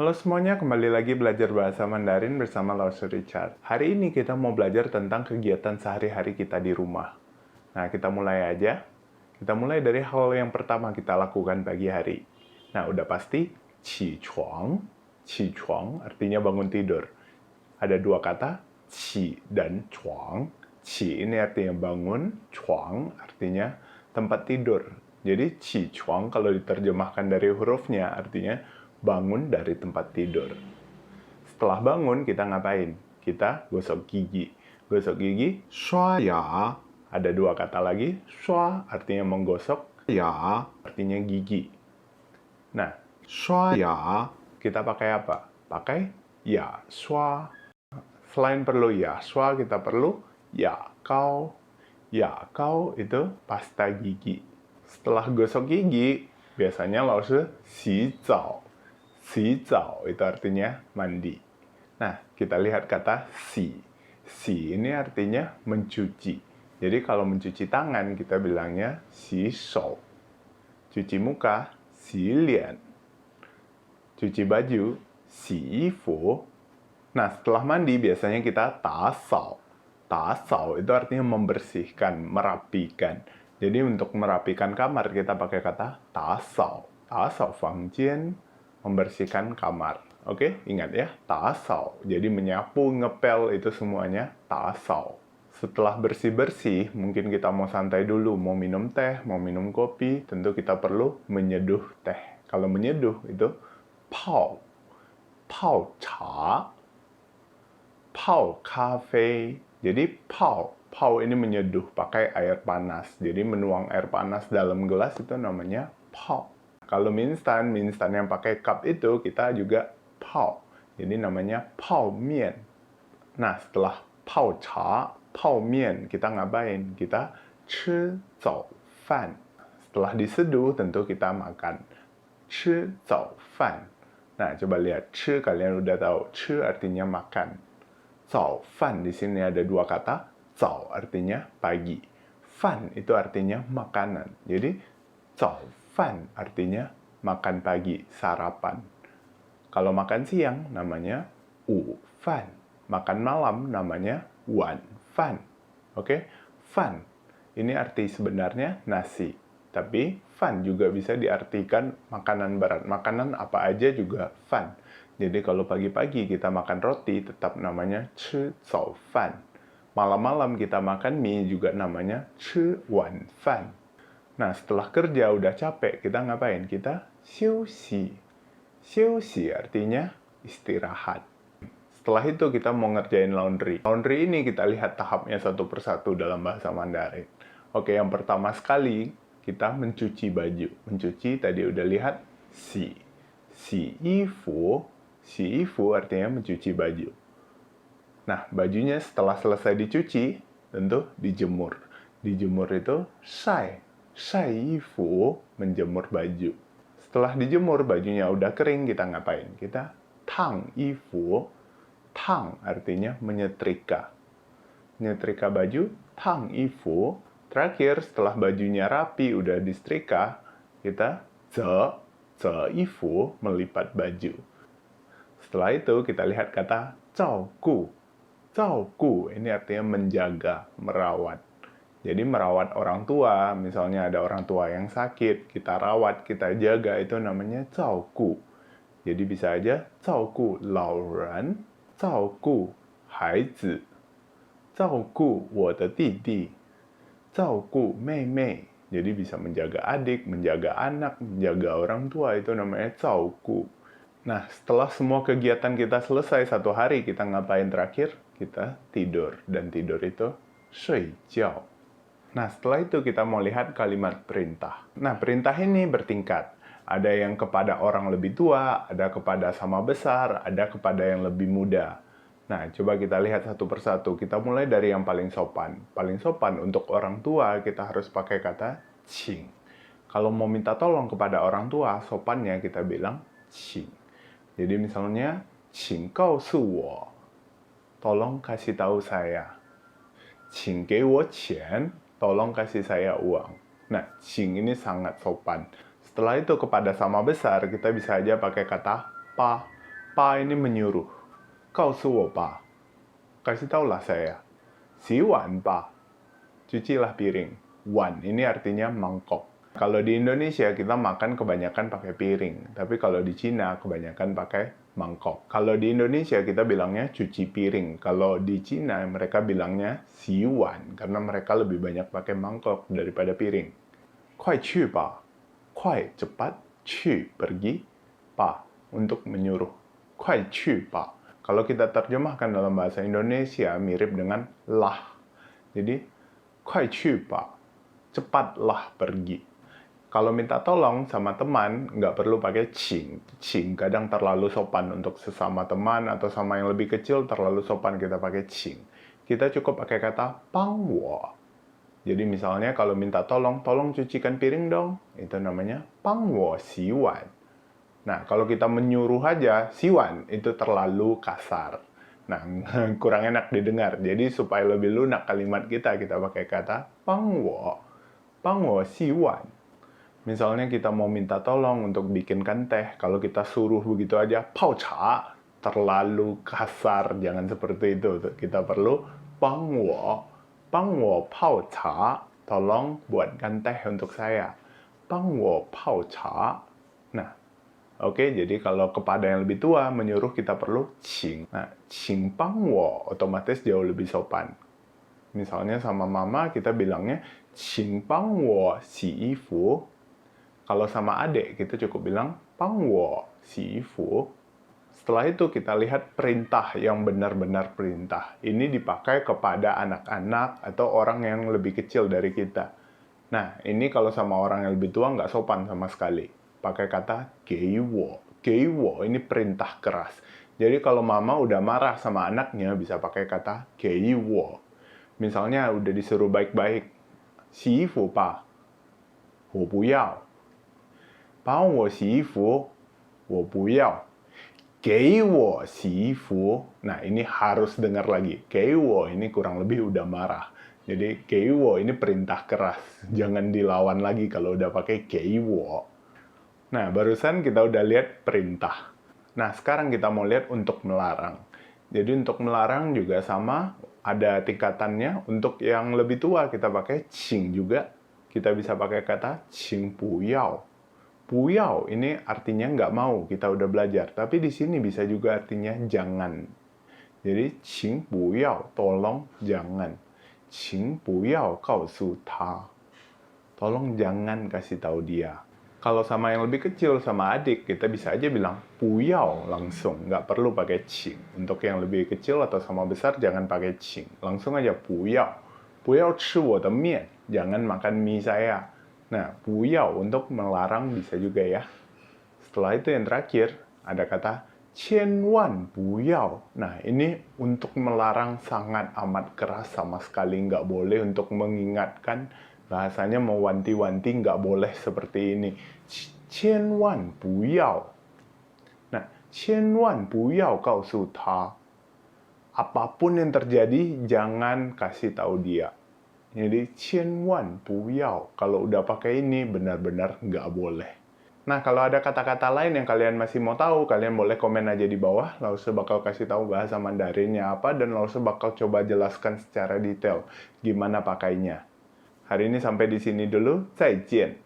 Halo semuanya, kembali lagi belajar bahasa Mandarin bersama Laosu Richard. Hari ini kita mau belajar tentang kegiatan sehari-hari kita di rumah. Nah, kita mulai aja. Kita mulai dari hal yang pertama kita lakukan pagi hari. Nah, udah pasti, qi chuang. Qi chuang artinya bangun tidur. Ada dua kata, qi dan chuang. Qi ini artinya bangun, chuang artinya tempat tidur. Jadi qi chuang kalau diterjemahkan dari hurufnya artinya bangun dari tempat tidur. Setelah bangun kita ngapain? Kita gosok gigi. Gosok gigi, shua ya. Ada dua kata lagi, shua artinya menggosok, ya artinya gigi. Nah, shua ya kita pakai apa? Pakai ya shua. Selain perlu ya shua, kita perlu ya kau. Ya kau itu pasta gigi. Setelah gosok gigi, biasanya Laosu xi zao. Xi zao itu artinya mandi. Nah, kita lihat kata xi. Xi ini artinya mencuci. Jadi kalau mencuci tangan, kita bilangnya xi shou. Cuci muka, xi lian. Cuci baju, xi fu. Nah, setelah mandi biasanya kita ta sao. Ta sao itu artinya membersihkan, merapikan. Jadi untuk merapikan kamar kita pakai kata ta sao. Ta sao fangjian, membersihkan kamar. Oke, ingat ya, ta sao. Jadi menyapu, ngepel itu semuanya ta sao. Setelah bersih-bersih, mungkin kita mau santai dulu, mau minum teh, mau minum kopi, tentu kita perlu menyeduh teh. Kalau menyeduh itu pao. Pao cha. Pao kafe. Jadi pao ini menyeduh pakai air panas. Jadi menuang air panas dalam gelas itu namanya pao. Kalau mie instan yang pakai cup itu kita juga pao. Jadi namanya pao mian. Nah, setelah pao cha, pao mian, kita ngapain? Kita chi zao fan. Setelah diseduh tentu kita makan. Chi zao fan. Nah, coba lihat chi, kalian udah tahu. Chi artinya makan. Zao fan di sini ada dua kata. Zao artinya pagi. Fan itu artinya makanan. Jadi zao fan artinya makan pagi, sarapan. Kalau makan siang namanya wu fan. Makan malam namanya wan fan. Oke? Fan ini arti sebenarnya nasi. Tapi fan juga bisa diartikan makanan berat. Makanan apa aja juga fan. Jadi kalau pagi-pagi kita makan roti, tetap namanya chi zao fan. Malam-malam kita makan mie juga namanya chi wan fan. Nah, setelah kerja udah capek, kita ngapain? Kita xiu xi. Xiu xi artinya istirahat. Setelah itu kita mau ngerjain laundry. Laundry ini kita lihat tahapnya satu persatu dalam bahasa Mandarin. Oke, yang pertama sekali kita mencuci baju. Mencuci tadi udah lihat xi. Xi yifu. Xi yifu artinya mencuci baju. Nah, bajunya setelah selesai dicuci, tentu dijemur. Dijemur itu shai. Shai yifu, menjemur baju. Setelah dijemur, bajunya udah kering, kita ngapain? Kita tang yifu. Tang artinya menyetrika. Menyetrika baju, tang yifu. Terakhir, setelah bajunya rapi, udah disetrika, kita ze yifu, melipat baju. Setelah itu kita lihat kata zao gu. Zao gu ini artinya menjaga, merawat. Jadi merawat orang tua, misalnya ada orang tua yang sakit, kita rawat, kita jaga, itu namanya zao gu. Jadi bisa aja zao gu lao ren, zao gu haizi, zao gu wo de didi, zao gu mei mei. Jadi bisa menjaga adik, menjaga anak, menjaga orang tua, itu namanya zao gu. Nah, setelah semua kegiatan kita selesai satu hari, kita ngapain terakhir? Kita tidur. Dan tidur itu shui jiao. Nah, setelah itu kita mau lihat kalimat perintah. Nah, perintah ini bertingkat. Ada yang kepada orang lebih tua, ada kepada sama besar, ada kepada yang lebih muda. Nah, coba kita lihat satu persatu. Kita mulai dari yang paling sopan. Paling sopan untuk orang tua, kita harus pakai kata qing. Kalau mau minta tolong kepada orang tua, sopannya kita bilang qing. Jadi misalnya, qing gao su wo. Tolong kasih tahu saya. Qing ge wo qian. Tolong kasih saya uang. Nah, qing ini sangat sopan. Setelah itu kepada sama besar, kita bisa aja pakai kata pa. Pa ini menyuruh. Kau suwo pa. Kasih taulah saya. Si wan pa. Cucilah piring. Wan ini artinya mangkok. Kalau di Indonesia kita makan kebanyakan pakai piring. Tapi kalau di Cina kebanyakan pakai mangkok. Kalau di Indonesia kita bilangnya cuci piring. Kalau di Cina mereka bilangnya si wan. Karena mereka lebih banyak pakai mangkok daripada piring. Kuai cu pa. Kuai cepat. Cu pergi. Pa untuk menyuruh. Kuai cu pa. Kalau kita terjemahkan dalam bahasa Indonesia mirip dengan lah. Jadi, kuai cu pa. Cepatlah pergi. Kalau minta tolong sama teman, nggak perlu pakai cing. Cing kadang terlalu sopan untuk sesama teman atau sama yang lebih kecil terlalu sopan kita pakai cing. Kita cukup pakai kata pang wo. Jadi misalnya kalau minta tolong, tolong cucikan piring dong. Itu namanya pang wo si wan. Nah, kalau kita menyuruh aja, siwan itu terlalu kasar. Nah, kurang enak didengar. Jadi supaya lebih lunak kalimat kita pakai kata pang wo siwan. Misalnya kita mau minta tolong untuk bikinkan teh, kalau kita suruh begitu aja, pao cha, terlalu kasar, jangan seperti itu. Kita perlu pang wo pao cha, tolong buatkan teh untuk saya. Pang wo pao cha. Nah, oke, jadi kalau kepada yang lebih tua menyuruh kita perlu qing. Nah, qing pang wo otomatis jauh lebih sopan. Misalnya sama mama kita bilangnya qing pang wo xi fu. Kalau sama adik kita cukup bilang pang wo xi fu. Setelah itu kita lihat perintah yang benar-benar perintah. Ini dipakai kepada anak-anak atau orang yang lebih kecil dari kita. Nah, ini kalau sama orang yang lebih tua nggak sopan sama sekali. Pakai kata gei wo. Gei wo ini perintah keras. Jadi kalau mama udah marah sama anaknya bisa pakai kata gei wo. Misalnya udah disuruh baik-baik. Xi fu pa. Wo bu yao. Pang wo xi fu. Wo bu yao. Gei wo xi fu. Nah, ini harus dengar lagi. Gei wo ini kurang lebih udah marah. Jadi, gei wo ini perintah keras. Jangan dilawan lagi kalau udah pakai gei wo. Nah, barusan kita udah lihat perintah. Nah, sekarang kita mau lihat untuk melarang. Jadi, untuk melarang juga sama, ada tingkatannya. Untuk yang lebih tua, kita pakai qing juga. Kita bisa pakai kata qing bu yao. Bu yao ini artinya nggak mau, kita udah belajar. Tapi di sini bisa juga artinya jangan. Jadi, qing bu yao, tolong jangan. Qing bu yao gao su ta. Tolong jangan kasih tahu dia. Kalau sama yang lebih kecil, sama adik, kita bisa aja bilang bu yao langsung. Nggak perlu pakai qing. Untuk yang lebih kecil atau sama besar, jangan pakai qing. Langsung aja bu yao. Bu yao chi wo de mian. Jangan makan mie saya. Nah, bu yao untuk melarang bisa juga ya. Setelah itu yang terakhir, ada kata qian wan bu yao. Nah, ini untuk melarang sangat amat keras, sama sekali nggak boleh, untuk mengingatkan. Bahasanya mewanti-wanti, nggak boleh seperti ini. Qian wan bu yao. Nah, qian wan bu yao gao su ta. Apapun yang terjadi, jangan kasih tahu dia. Jadi, qian wan bu yao. Kalau udah pakai ini, benar-benar nggak boleh. Nah, kalau ada kata-kata lain yang kalian masih mau tahu, kalian boleh komen aja di bawah. Lause bakal kasih tahu bahasa Mandarinnya apa, dan Lause bakal coba jelaskan secara detail gimana pakainya. Hari ini sampai di sini dulu. 再见.